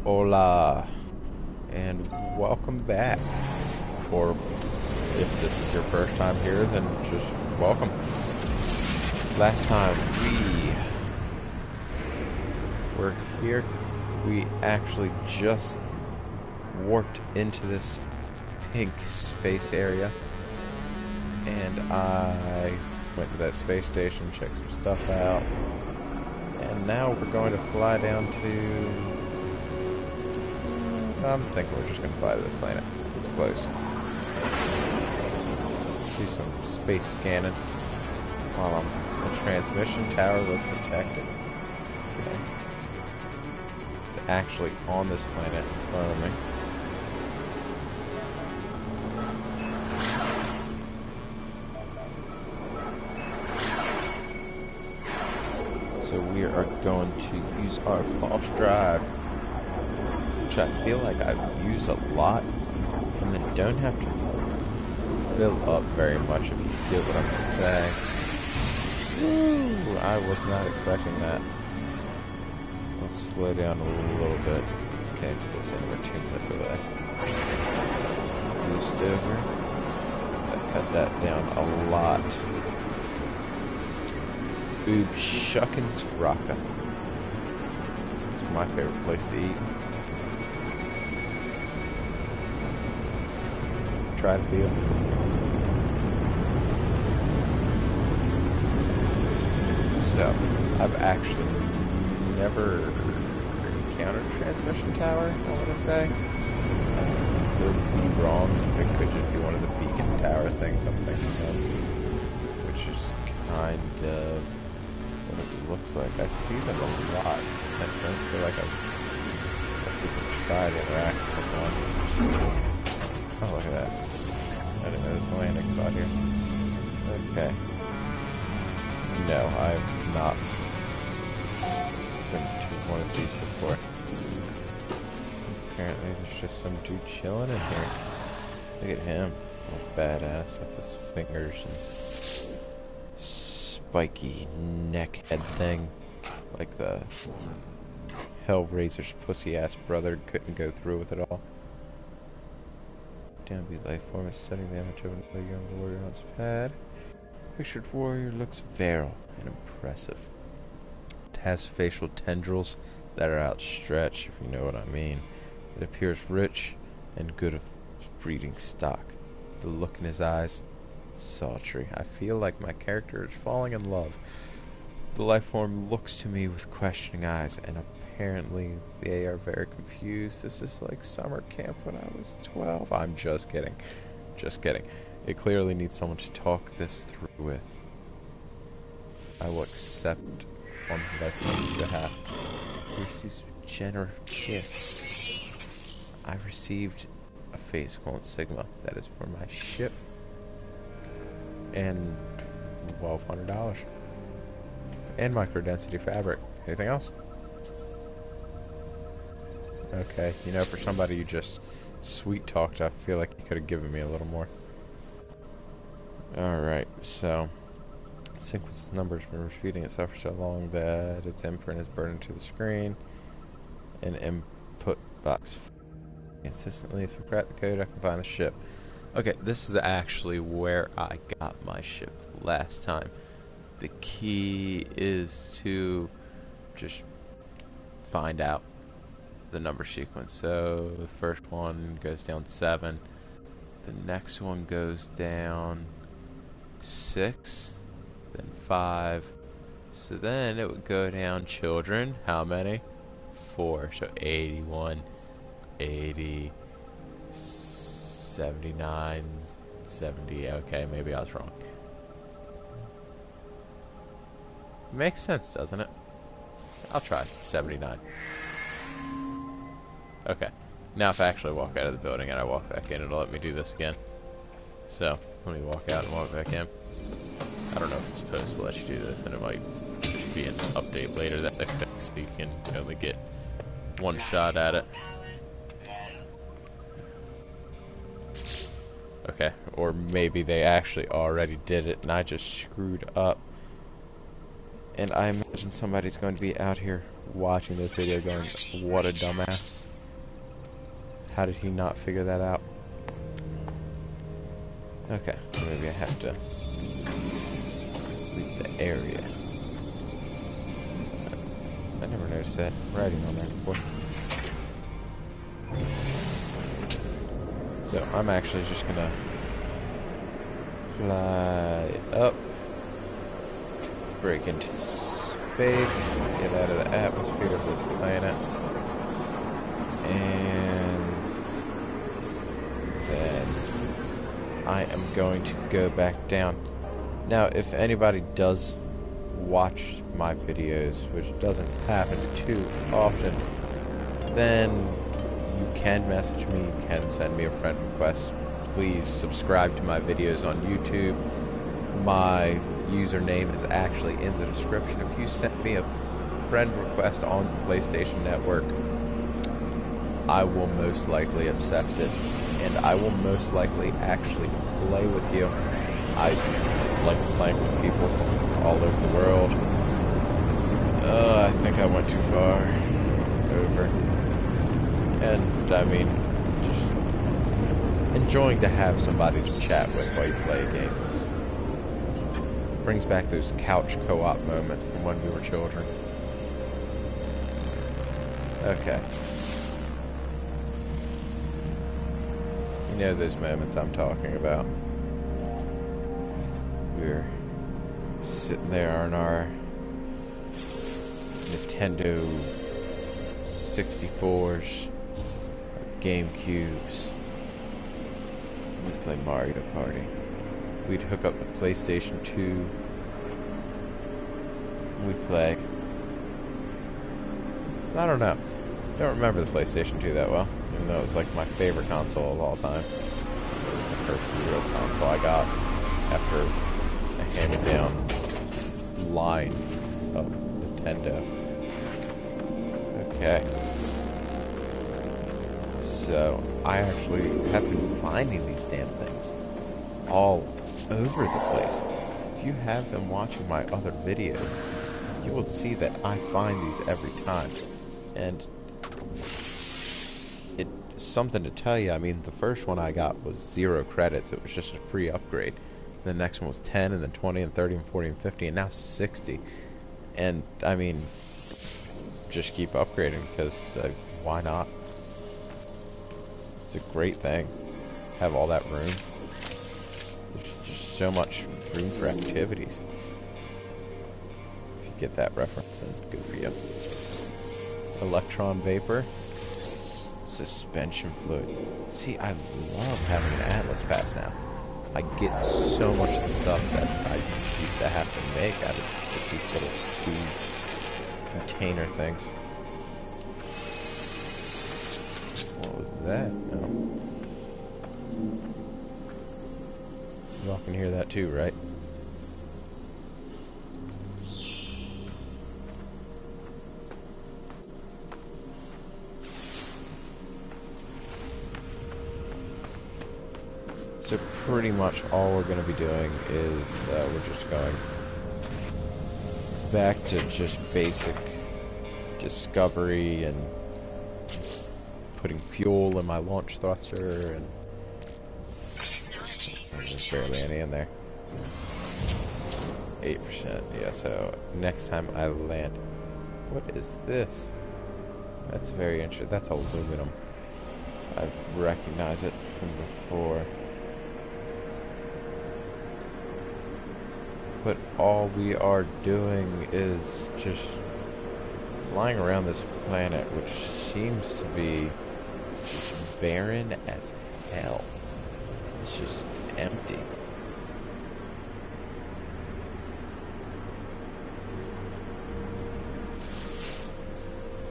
Hola, and welcome back. Or if this is your first time here, then just welcome. Last time we were here, we actually just warped into this pink space area, and I went to that space station, checked some stuff out, and now we're going to fly down to... I'm thinking we're just going to fly to this planet. It's close. Do some space scanning while the transmission tower was detected. Okay. It's actually on this planet in front of me. So we are going to use our pulse drive, which I feel like I've used a lot, and then don't have to fill up very much, if you get what I'm saying. Woo! I was not expecting that. Let's slow down a little bit. Okay, it's still saying we're 2 minutes away. Boost over. I cut that down a lot. Ooh, Shuckins Rocka. It's my favorite place to eat. Try the field. So, I've actually never encountered a transmission tower, I want to say. I could be wrong. It could just be one of the beacon tower things I'm thinking of, which is kind of what it looks like. I see them a lot. I don't feel like I've even tried to interact with one. Oh, look at that. I didn't know there was a landing spot here. Okay. No, I've not been to one of these before. Apparently there's just some dude chilling in here. Look at him. All badass with his fingers and spiky neck head thing. Like the Hellraiser's pussy-ass brother couldn't go through with it all. Downbeat life form is studying the image of another young warrior on his pad. Pictured warrior looks virile and impressive. It has facial tendrils that are outstretched, if you know what I mean. It appears rich and good of breeding stock. The look in his eyes, sultry. I feel like my character is falling in love. The life form looks to me with questioning eyes, and apparently they are very confused. This is like summer camp when I was 12. I'm just kidding. Just kidding. It clearly needs someone to talk this through with. I will accept on the life form's behalf. He receives generous gifts. I received a phase called Sigma. That is for my ship. And $1,200. And microdensity fabric. Anything else? Okay, you know, for somebody you just sweet talked, I feel like you could have given me a little more. Alright, so sequence's number has been repeating itself for so long that its imprint is burned into the screen. An input box consistently. If I crack the code, I can find the ship. Okay, this is actually where I got my ship last time. The key is to just find out the number sequence. So the first one goes down 7. The next one goes down 6. Then 5. So then it would go down children. How many? 4. So 81, 80, 79, 70. Okay, maybe I was wrong. Makes sense, doesn't it? I'll try 79. Okay. Now if I actually walk out of the building and I walk back in, it'll let me do this again. So, let me walk out and walk back in. I don't know if it's supposed to let you do this, and it might just be an update later that they fix so you can only get one shot at it. Okay, or maybe they actually already did it and I just screwed up. And I imagine somebody's going to be out here watching this video going, what a dumbass. How did he not figure that out? Okay, so maybe I have to leave the area. I never noticed that writing on there before. So I'm actually just gonna fly up, break into space, get out of the atmosphere of this planet, and then I am going to go back down. Now, if anybody does watch my videos, which doesn't happen too often, then you can message me, you can send me a friend request. Please subscribe to my videos on YouTube. My username is actually in the description. If you send me a friend request on the PlayStation Network, I will most likely accept it, and I will most likely actually play with you. I like playing with people from all over the world. I think I went too far over. And, I mean, just enjoying to have somebody to chat with while you play games. Brings back those couch co-op moments from when we were children. Okay. You know those moments I'm talking about. We're sitting there on our Nintendo 64s, our GameCubes. We'd play Mario Party. We'd hook up the PlayStation 2. We'd play. I don't know. Don't remember the PlayStation 2 that well, even though it was like my favorite console of all time. It was the first real console I got after a hand-me-down line of Nintendo. Okay. So, I actually have been finding these damn things all over the place. If you have been watching my other videos, you will see that I find these every time. And it's something to tell you. I mean, the first one I got was 0 credits. It was just a free upgrade. The next one was 10, and then 20, and 30, and 40, and 50, and now 60. And, I mean, just keep upgrading, because why not? It's a great thing. Have all that room. There's just so much room for activities. If you get that reference, then good for you. Electron vapor. Suspension fluid. See, I love having an Atlas pass now. I get so much of the stuff that I used to have to make out of just these little 2 container things. What was that? No. Y'all can hear that too, right? So pretty much all we're going to be doing is we're just going back to just basic discovery and putting fuel in my launch thruster, and there's barely any in there. 8%, yeah, so next time I land... What is this? That's very interesting. That's aluminum. I recognize it from before. But all we are doing is just flying around this planet, which seems to be just barren as hell. It's just empty.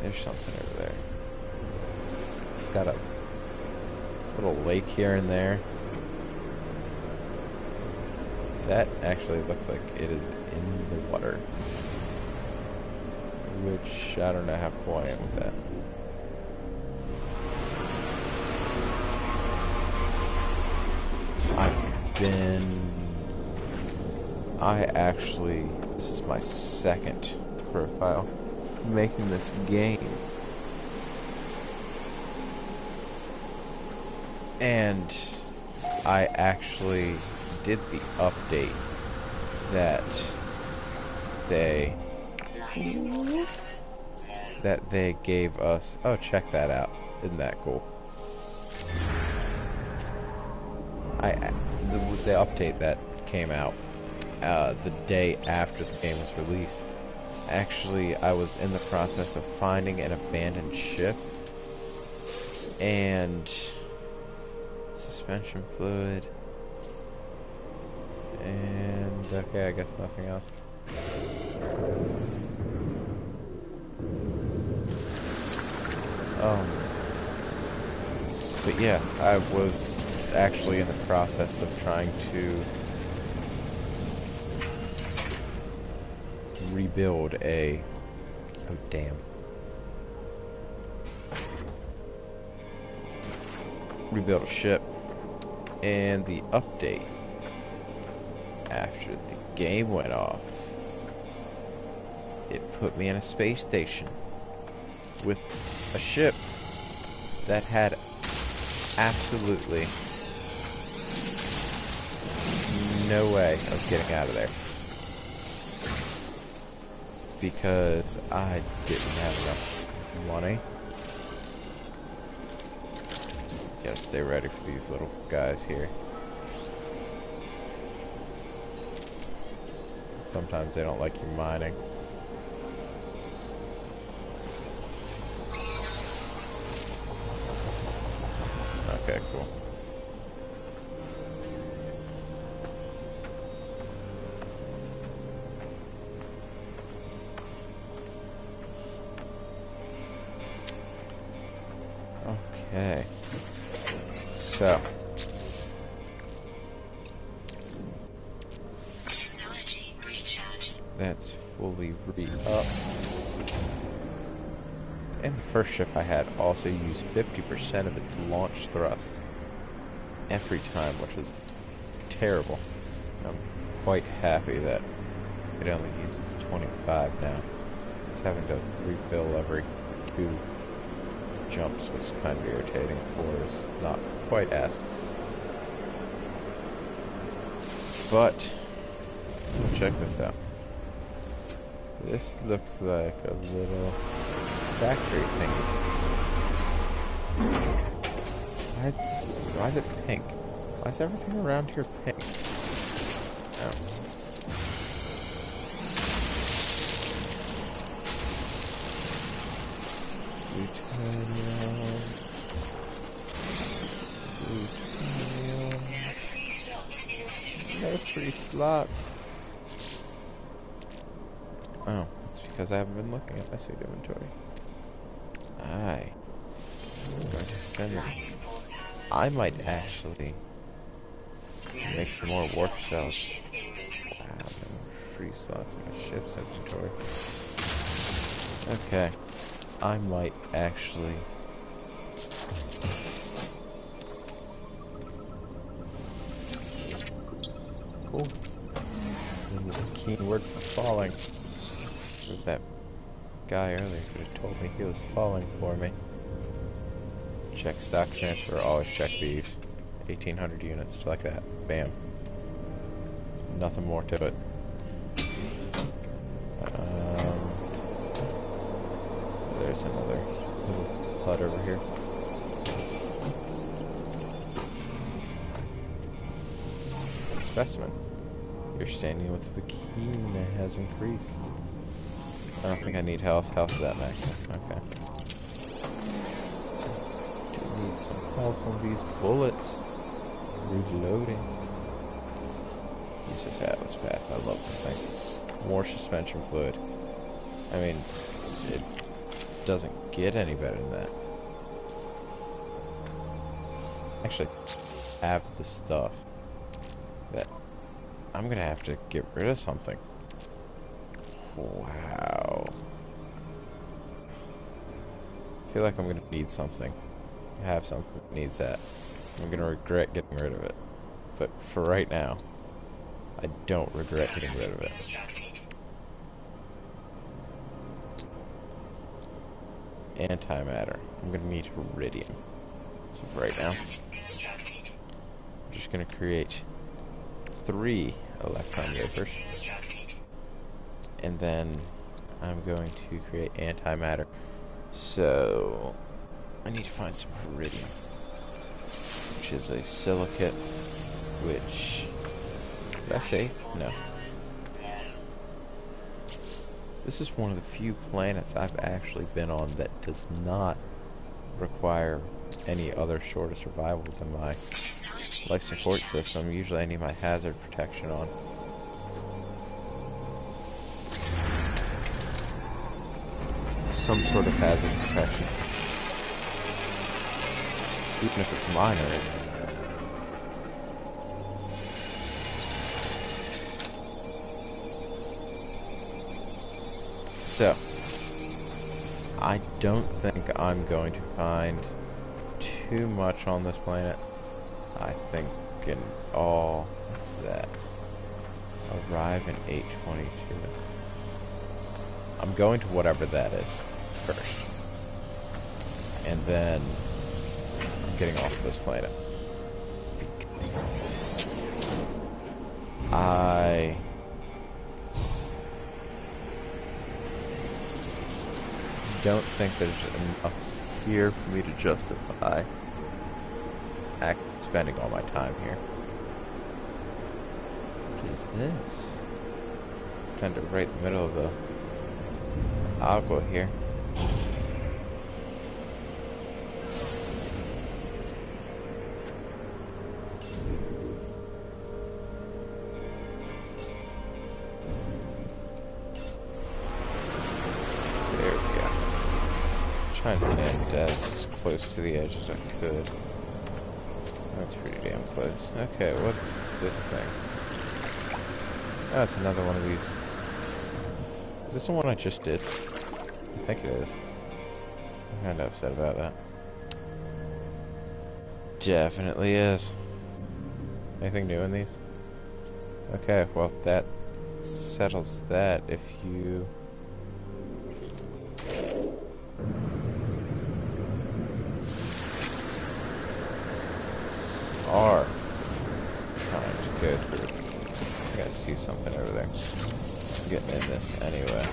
There's something over there. It's got a little lake here and there. That actually looks like it is in the water. Which, I don't know how cool I am with that. This is my second profile making this game. And I actually did the update that they gave us. Oh, check that out. Isn't that cool? The update that came out the day after the game was released. Actually, I was in the process of finding an abandoned ship, and suspension fluid, and okay, I guess nothing else. But yeah, I was actually in the process of trying to rebuild a... Oh, damn. Rebuild a ship, and the update after the game went off, it put me in a space station with a ship that had absolutely no way of getting out of there because I didn't have enough money. Gotta stay ready for these little guys here. Sometimes they don't like you mining. Okay, cool. Okay. So. That's fully re-up. And the first ship I had also used 50% of its launch thrust every time, which was terrible. I'm quite happy that it only uses 25 now. It's having to refill every 2 jumps, which is kind of irritating. 4 is not quite as. But, check this out. This looks like a little factory thing. Why is it pink? Why is everything around here pink? Oh. Plutonium. No free slots. Oh, that's because I haven't been looking at my suit inventory. I'm going to send them. I might actually make some more warp cells. Wow, no free slots in my ship's inventory. Okay. I might actually... Cool. The keen word for falling. That guy earlier could have told me he was falling for me. Check stock transfer, always check these. 1,800 units, just like that. Bam. Nothing more to it. There's another little hut over here. Specimen. Your standing with the Vakina has increased. I don't think I need health. Health's at maximum. Okay. Do need some health on these bullets. Reloading. Use this Atlas path. I love this thing. More suspension fluid. I mean, it doesn't get any better than that. Actually, have the stuff that I'm gonna have to get rid of something. Wow. I feel like I'm gonna need something. I have something that needs that. I'm gonna regret getting rid of it. But for right now, I don't regret getting rid of it. Antimatter. I'm gonna need iridium. So right now, I'm just going to create 3 electron vapors. And then I'm going to create antimatter. So I need to find some iridium, which is a silicate, which, did I say? No. This is one of the few planets I've actually been on that does not require any other sort of survival than my life support system. Usually I need my hazard protection on. Some sort of hazard protection. Even if it's minor. So, I don't think I'm going to find too much on this planet. I think in all, what's that? Arrive in 822. I'm going to whatever that is first. And then I'm getting off this planet. I don't think there's enough here for me to justify spending all my time here. What is this? It's kind of right in the middle of the agua here. There we go. Trying to land as close to the edge as I could. That's pretty damn close. Okay, what's this thing? Oh, it's another one of these. Is this the one I just did? I think it is. I'm kind of upset about that. Definitely is. Anything new in these? Okay, well that settles that. If you are trying to go through, I gotta see something over there. I'm getting in this anyway.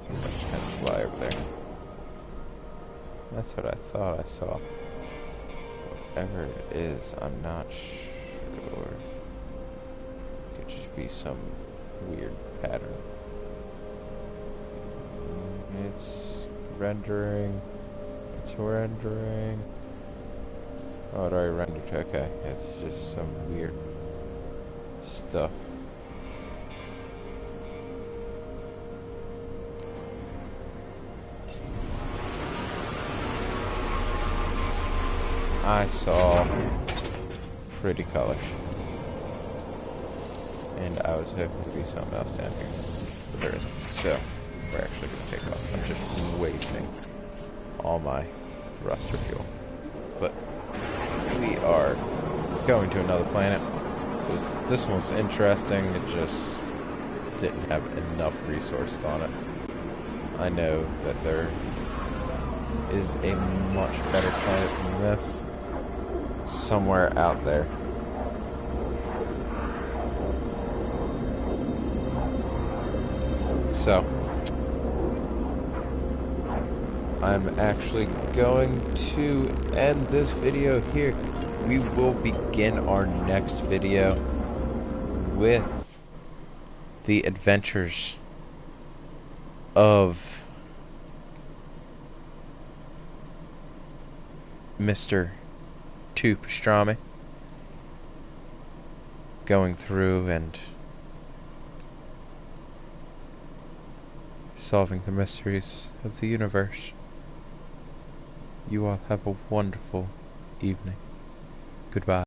I'll just kind of fly over there. That's what I thought I saw. Whatever it is, I'm not sure. It could just be some weird pattern. It's rendering. It's rendering. Oh, it already rendered. Okay, it's just some weird stuff. I saw pretty colors, and I was hoping to be something else down here, but there isn't. So we're actually going to take off. I'm just wasting all my thruster fuel, but we are going to another planet. This one's interesting. It just didn't have enough resources on it. I know that there is a much better planet than this somewhere out there. So I'm actually going to end this video here. We will begin our next video with the adventures of Mr. 2 Pastrami, going through and solving the mysteries of the universe. You all have a wonderful evening. Goodbye.